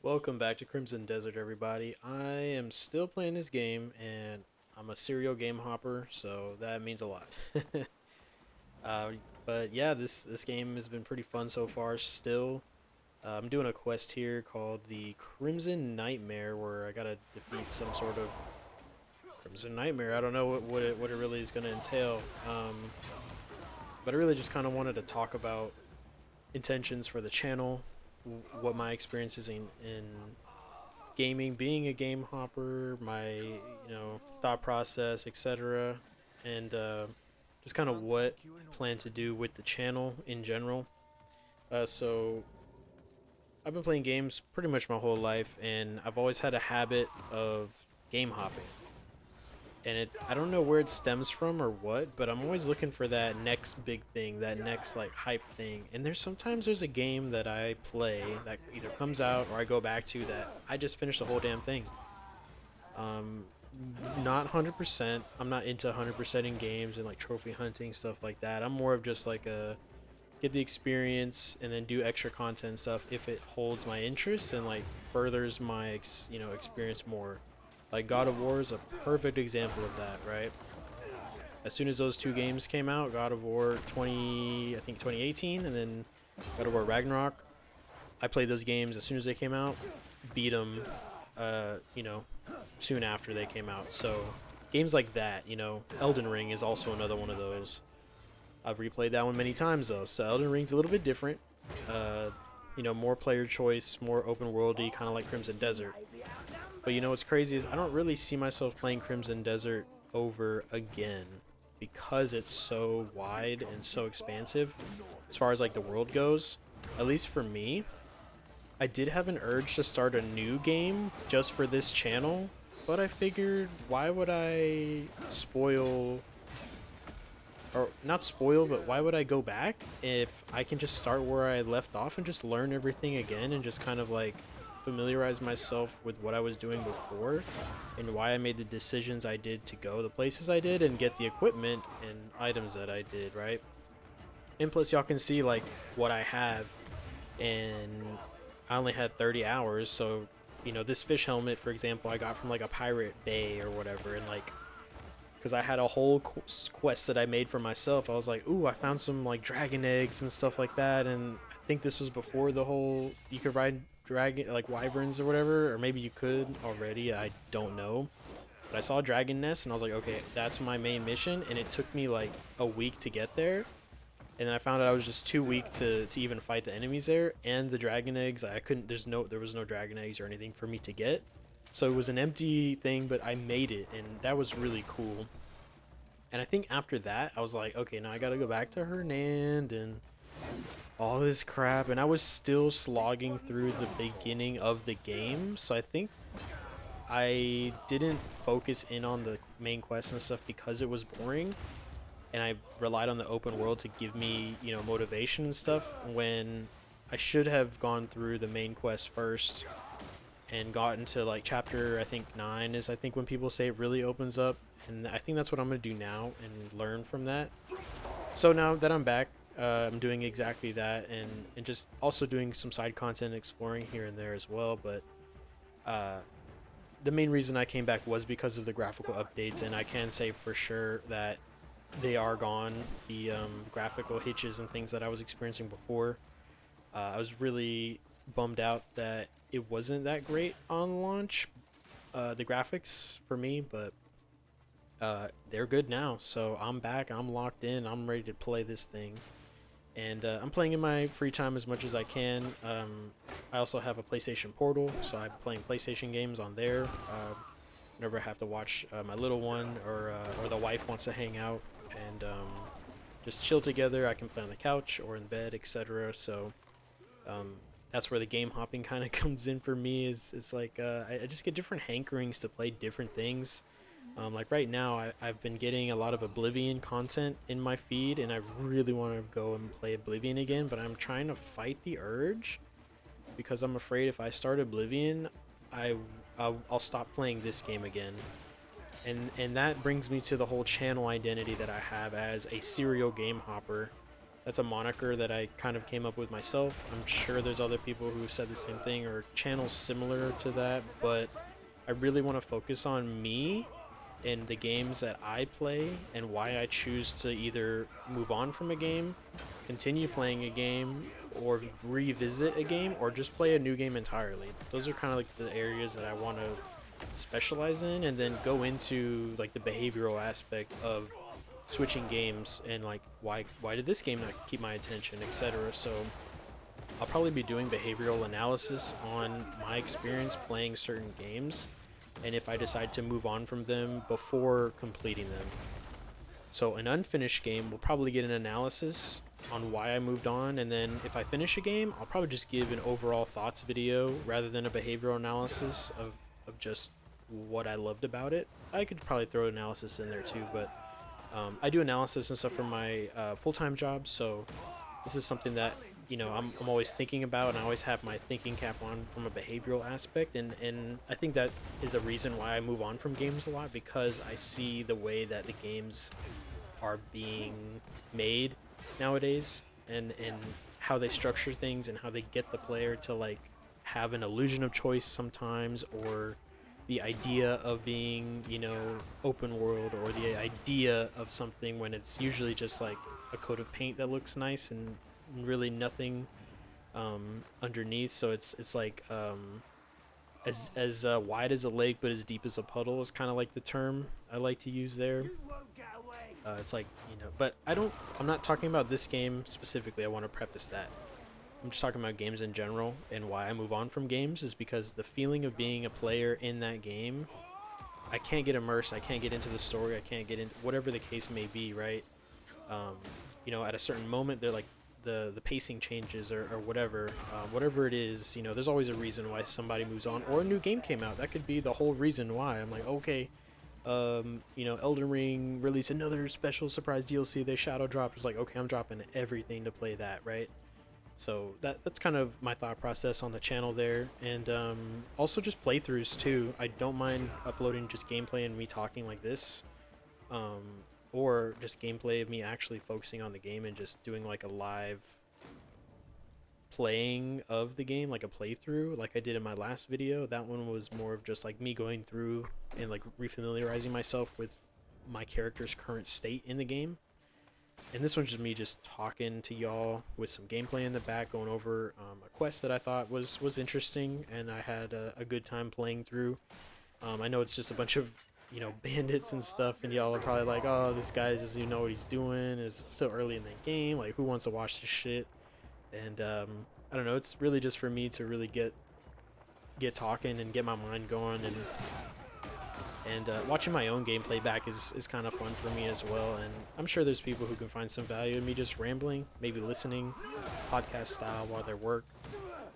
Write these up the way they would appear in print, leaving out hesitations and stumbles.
Welcome back to Crimson Desert, everybody. I am still playing this game, and I'm a serial game hopper, so that means a lot. uh, but yeah, this game has been pretty fun so far. Still, I'm doing a quest here called the Crimson Nightmare, where I gotta defeat some sort of Crimson Nightmare. I don't know what it really is gonna entail. But I really just kind of wanted to talk about intentions for the channel, what my experiences in gaming, being a game hopper, my thought process, etc., and just kind of what I plan to do with the channel in general. So I've been playing games pretty much my whole life, and I've always had a habit of game hopping. And I don't know where it stems from or what, but I'm always looking for that next big thing, that next like hype thing. And there's a game that I play that either comes out or I go back to that I just finished the whole damn thing. Um, Not 100%. I'm not into 100% in games and like trophy hunting stuff like that. I'm more of just like a get the experience and then do extra content stuff if it holds my interest and like furthers my experience more. Like God of War is a perfect example of that, right? As soon as those two games came out, God of War 20, I think 2018, and then God of War Ragnarok, I played those games as soon as they came out, beat them, uh, you know, soon after they came out. So games like that, Elden Ring is also another one of those. I've replayed that one many times though. So Elden Ring's a little bit different. Uh, more player choice, more open worldy, kind of like Crimson Desert. But what's crazy is I don't really see myself playing Crimson Desert over again because it's so wide and so expansive as far as like the world goes. At least for me, I did have an urge to start a new game just for this channel, but I figured why would I spoil, or not spoil, but why would I go back if I can just start where I left off and just learn everything again and just kind of like familiarize myself with what I was doing before and why I made the decisions I did to go the places I did and get the equipment and items that I did, right? And plus y'all can see like what I have, and I only had 30 hours, so this fish helmet, for example, I got from like a pirate bay or whatever, and like because I had a whole quest that I made for myself. I was like, ooh, I found some like dragon eggs and stuff like that, and I think this was before the whole you could ride dragon like wyverns or whatever, or maybe you could already. I don't know. But I saw a dragon nest and I was like, okay, that's my main mission, and it took me like a week to get there. And then I found out I was just too weak to even fight the enemies there, and the dragon eggs I couldn't. There was no dragon eggs or anything for me to get, so it was an empty thing. But I made it, and that was really cool. And I think after that, I was like, okay, now I gotta go back to Hernand and all this crap. And I was still slogging through the beginning of the game, so I think I didn't focus in on the main quest and stuff because it was boring, and I relied on the open world to give me, motivation and stuff when I should have gone through the main quest first and gotten to like chapter, I think 9 is I think when people say it really opens up, and I think that's what I'm going to do now and learn from that. So now that I'm back, I'm doing exactly that, and just also doing some side content exploring here and there as well, but uh, the main reason I came back was because of the graphical updates, and I can say for sure that they are gone. The graphical hitches and things that I was experiencing before, I was really bummed out that it wasn't that great on launch, the graphics for me, but they're good now. So I'm back, I'm locked in, I'm ready to play this thing. And I'm playing in my free time as much as I can. I also have a PlayStation Portal, so I'm playing PlayStation games on there. Whenever I have to watch my little one, or the wife wants to hang out and just chill together, I can play on the couch or in bed, etc. So um, that's where the game hopping kind of comes in for me. Is it's like I just get different hankerings to play different things. Like right now, I've been getting a lot of Oblivion content in my feed, and I really want to go and play Oblivion again, but I'm trying to fight the urge because I'm afraid if I start Oblivion, I I'll stop playing this game again. And that brings me to the whole channel identity that I have as a serial game hopper. That's a moniker that I kind of came up with myself. I'm sure there's other people who've said the same thing or channels similar to that, but I really want to focus on me and the games that I play and why I choose to either move on from a game, continue playing a game, or revisit a game, or just play a new game entirely. Those are kind of like the areas that I want to specialize in, and then go into like the behavioral aspect of switching games and like why did this game not keep my attention, etc. So I'll probably be doing behavioral analysis on my experience playing certain games and if I decide to move on from them before completing them. So an unfinished game will probably get an analysis on why I moved on, and then if I finish a game, I'll probably just give an overall thoughts video rather than a behavioral analysis of just what I loved about it. I could probably throw analysis in there too, but I do analysis and stuff for my full-time job, so this is something that I'm always thinking about, and I always have my thinking cap on from a behavioral aspect, and I think that is a reason why I move on from games a lot, because I see the way that the games are being made nowadays, and how they structure things and how they get the player to like have an illusion of choice sometimes, or the idea of being open world, or the idea of something when it's usually just like a coat of paint that looks nice and really nothing underneath. So it's like as wide as a lake but as deep as a puddle is kind of like the term I like to use there. It's like, but I'm not talking about this game specifically. I want to preface that I'm just talking about games in general, and why I move on from games is because the feeling of being a player in that game, I can't get immersed, I can't get into the story, I can't get into whatever the case may be, right? um, at a certain moment they're like the pacing changes, or whatever it is. There's always a reason why somebody moves on, or a new game came out. That could be the whole reason why. I'm like, okay, Elden Ring released another special surprise DLC. They shadow dropped. It's like, okay, I'm dropping everything to play that, right? So that's kind of my thought process on the channel there, and also just playthroughs too. I don't mind uploading just gameplay and me talking like this, um, or just gameplay of me actually focusing on the game and just doing like a live playing of the game, like a playthrough, like I did in my last video. That one was more of just like me going through and like refamiliarizing myself with my character's current state in the game. And this one's just me just talking to y'all with some gameplay in the back, going over a quest that I thought was interesting, and I had a good time playing through. I know it's just a bunch of bandits and stuff, and y'all are probably like, oh, this guy doesn't even know what he's doing. It's so early in the game. Like, who wants to watch this shit? And I don't know. It's really just for me to really get talking and get my mind going, and watching my own gameplay back is kind of fun for me as well. And I'm sure there's people who can find some value in me just rambling, maybe listening podcast style while they work,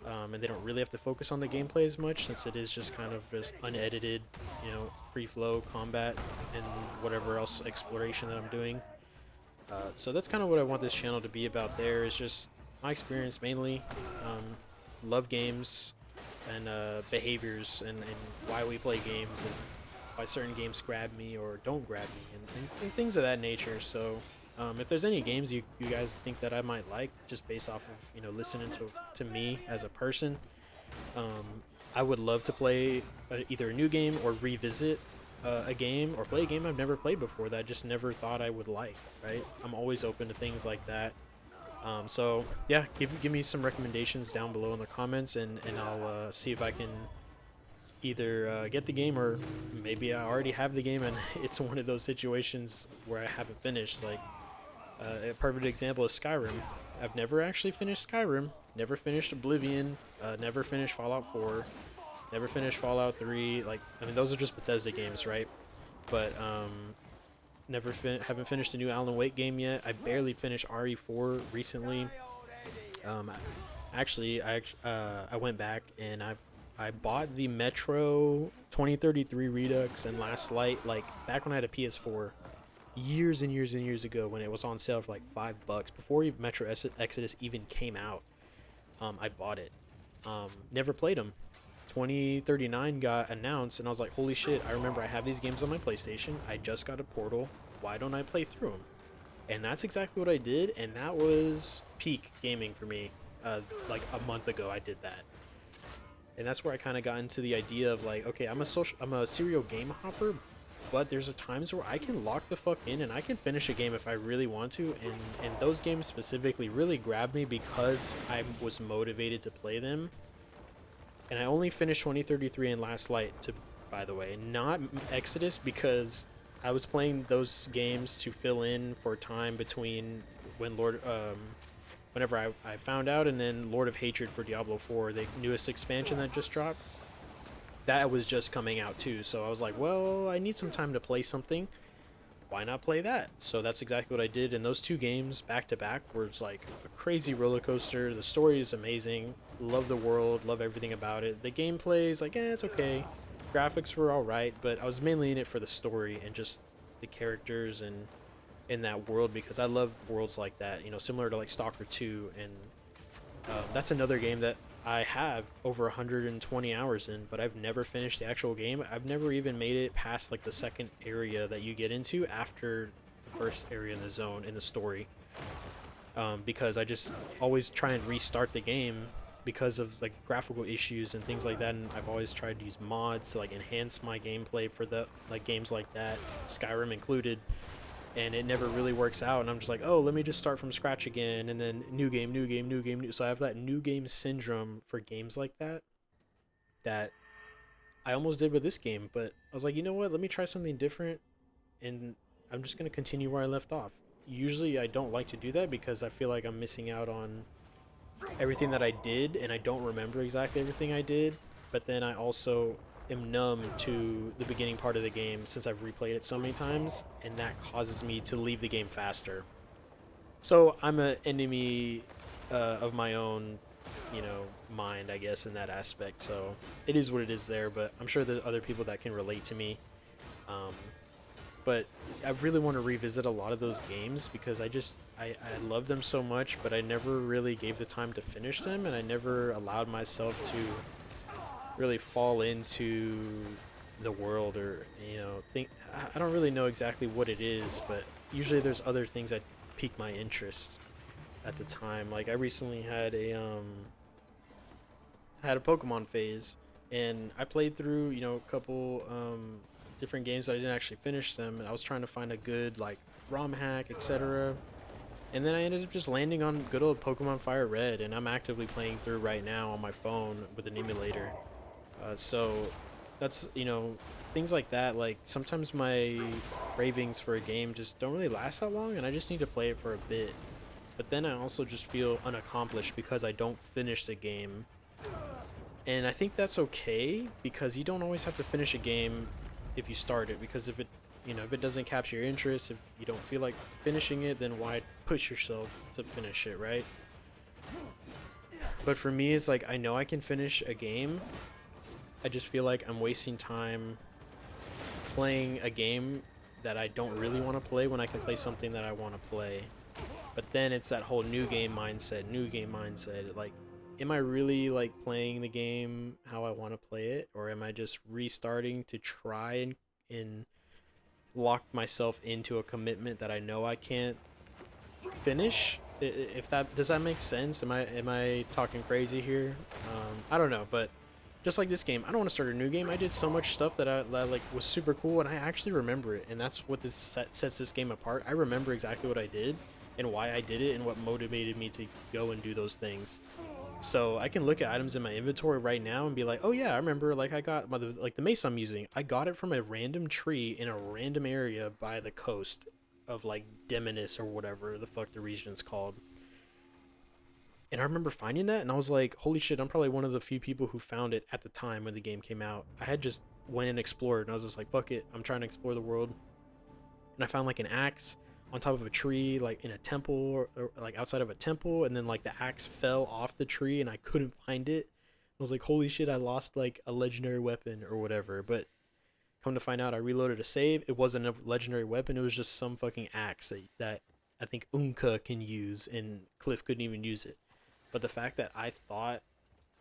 and they don't really have to focus on the gameplay as much, since it is just kind of just unedited, free flow combat and whatever else exploration that I'm doing. So that's kind of what I want this channel to be about. There is just my experience mainly, love games, and behaviors, and why we play games, and why certain games grab me or don't grab me, and things of that nature. So if there's any games you guys think that I might like, just based off of listening to me as a person, um, I would love to play either a new game or revisit a game, or play a game I've never played before that I just never thought I would like, right? I'm always open to things like that. So yeah, give me some recommendations down below in the comments, and I'll see if I can either get the game, or maybe I already have the game and it's one of those situations where I haven't finished. Like a perfect example is Skyrim. I've never actually finished Skyrim, never finished Oblivion, never finished Fallout 4, never finished Fallout 3. Like, I mean, those are just Bethesda games, right? But haven't finished the new Alan Wake game yet. I barely finished RE4 recently. Um, I went back and I bought the Metro 2033 Redux and Last Light, like back when I had a PS4, years and years and years ago, when it was on sale for like $5 before Metro Exodus even came out. I bought it. Never played them. 2039 got announced, and I was like, holy shit, I remember I have these games on my PlayStation. I just got a Portal. Why don't I play through them? And that's exactly what I did, and that was peak gaming for me. Like a month ago, I did that, and that's where I kind of got into the idea of like, okay, I'm a serial game hopper, but there's a times where I can lock the fuck in and I can finish a game if I really want to, and those games specifically really grabbed me because I was motivated to play them. And I only finished 2033 and Last Light, to by the way, not Exodus, because I was playing those games to fill in for time between when whenever I found out, and then Lord of Hatred for Diablo 4, the newest expansion that just dropped. That was just coming out too, so I was like, well, I need some time to play something. Why not play that? So that's exactly what I did. And those two games back to back was like a crazy roller coaster. The story is amazing. Love the world. Love everything about it. The gameplay is like, it's okay. Graphics were all right, but I was mainly in it for the story and just the characters and in that world, because I love worlds like that. You know, similar to like Stalker 2, and that's another game that I have over 120 hours in, but I've never finished the actual game. I've never even made it past like the second area that you get into after the first area in the zone in the story, because I just always try and restart the game because of like graphical issues and things like that. And I've always tried to use mods to like enhance my gameplay for the like games like that, Skyrim included, and it never really works out, and I'm just like, oh, let me just start from scratch again, and then new game, new game, new game, new. So I have that new game syndrome for games like that, that I almost did with this game, but I was like, you know what, let me try something different, and I'm just going to continue where I left off. Usually I don't like to do that because I feel like I'm missing out on everything that I did, and I don't remember exactly everything I did. But then I also am numb to the beginning part of the game since I've replayed it so many times, and that causes me to leave the game faster. So I'm an enemy of my own, mind, I guess, in that aspect. So it is what it is there. But I'm sure there's other people that can relate to me. Um, but I really want to revisit a lot of those games because I love them so much, but I never really gave the time to finish them, and I never allowed myself to really fall into the world, or think. I don't really know exactly what it is, but usually there's other things that pique my interest at the time. Like I recently had a Pokemon phase, and I played through a couple different games, but I didn't actually finish them. And I was trying to find a good like ROM hack, etc. And then I ended up just landing on good old Pokemon Fire Red, and I'm actively playing through right now on my phone with an emulator. So that's things like that. Like sometimes my cravings for a game just don't really last that long, and I just need to play it for a bit. But then I also just feel unaccomplished because I don't finish the game. And I think that's okay, because you don't always have to finish a game if you start it, because if it doesn't capture your interest, if you don't feel like finishing it, then why push yourself to finish it, right? But for me, it's like I know I can finish a game. I just feel like I'm wasting time playing a game that I don't really want to play when I can play something that I want to play. But then it's that whole new game mindset, new game mindset. Like, am I really like playing the game how I want to play it, or am I just restarting to try and lock myself into a commitment that I know I can't finish? If that does that make sense? Am I talking crazy here? I don't know, but just like this game, I don't want to start a new game. I did so much stuff that like was super cool, and I actually remember it, and that's what sets this game apart. I remember exactly what I did and why I did it and what motivated me to go and do those things. So I can look at items in my inventory right now and be like, oh yeah, I remember, like I got like the mace I'm using. I got it from a random tree in a random area by the coast of like Demonis or whatever the fuck the region's called. And I remember finding that, and I was like, holy shit, I'm probably one of the few people who found it at the time when the game came out. I had just went and explored, and I was just like, fuck it, I'm trying to explore the world. And I found like an axe on top of a tree, like in a temple, or like outside of a temple, and then like the axe fell off the tree, and I couldn't find it. I was like, holy shit, I lost like a legendary weapon or whatever. But come to find out, I reloaded a save. It wasn't a legendary weapon, it was just some fucking axe that I think Unka can use, and Cliff couldn't even use it. But the fact that I thought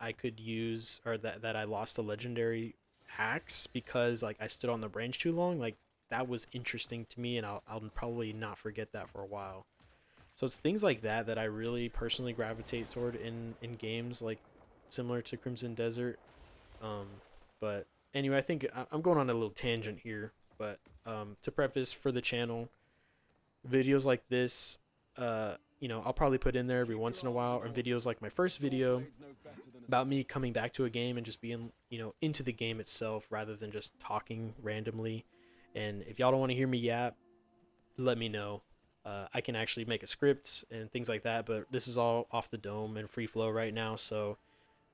I could use, or that I lost a legendary axe because like I stood on the branch too long, like that was interesting to me, and I'll probably not forget that for a while. So it's things like that that I really personally gravitate toward in games like similar to Crimson Desert. Um, but anyway, I think I'm going on a little tangent here. But to preface for the channel, videos like this, I'll probably put in there every once in a while, or videos like my first video about me coming back to a game and just being, into the game itself rather than just talking randomly. And if y'all don't want to hear me yap, let me know. I can actually make a script and things like that, but this is all off the dome and free flow right now. So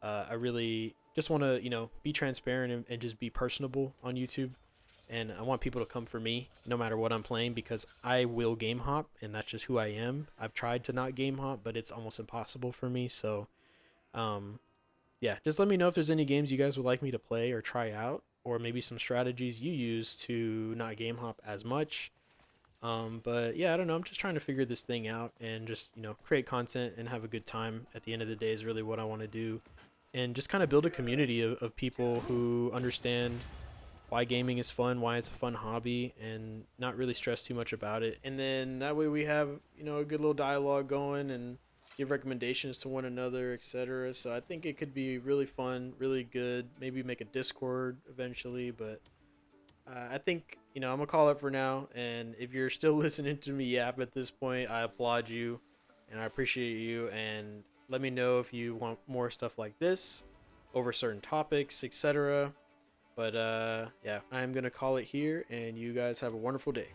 I really just want to, be transparent and just be personable on YouTube. And I want people to come for me no matter what I'm playing because I will game hop and that's just who I am. I've tried to not game hop, but it's almost impossible for me. So, um, yeah, just let me know if there's any games you guys would like me to play or try out, or maybe some strategies you use to not game hop as much. But yeah, I don't know. I'm just trying to figure this thing out and just, create content and have a good time at the end of the day is really what I want to do. And just kind of build a community of people who understand why gaming is fun, why it's a fun hobby, and not really stress too much about it. And then that way we have, a good little dialogue going and give recommendations to one another, etc. So I think it could be really fun, really good. Maybe make a Discord eventually, but I think I'm gonna call it for now. And if you're still listening to me yap at this point, I applaud you, and I appreciate you. And let me know if you want more stuff like this over certain topics, etc. But yeah, I'm gonna call it here, and you guys have a wonderful day.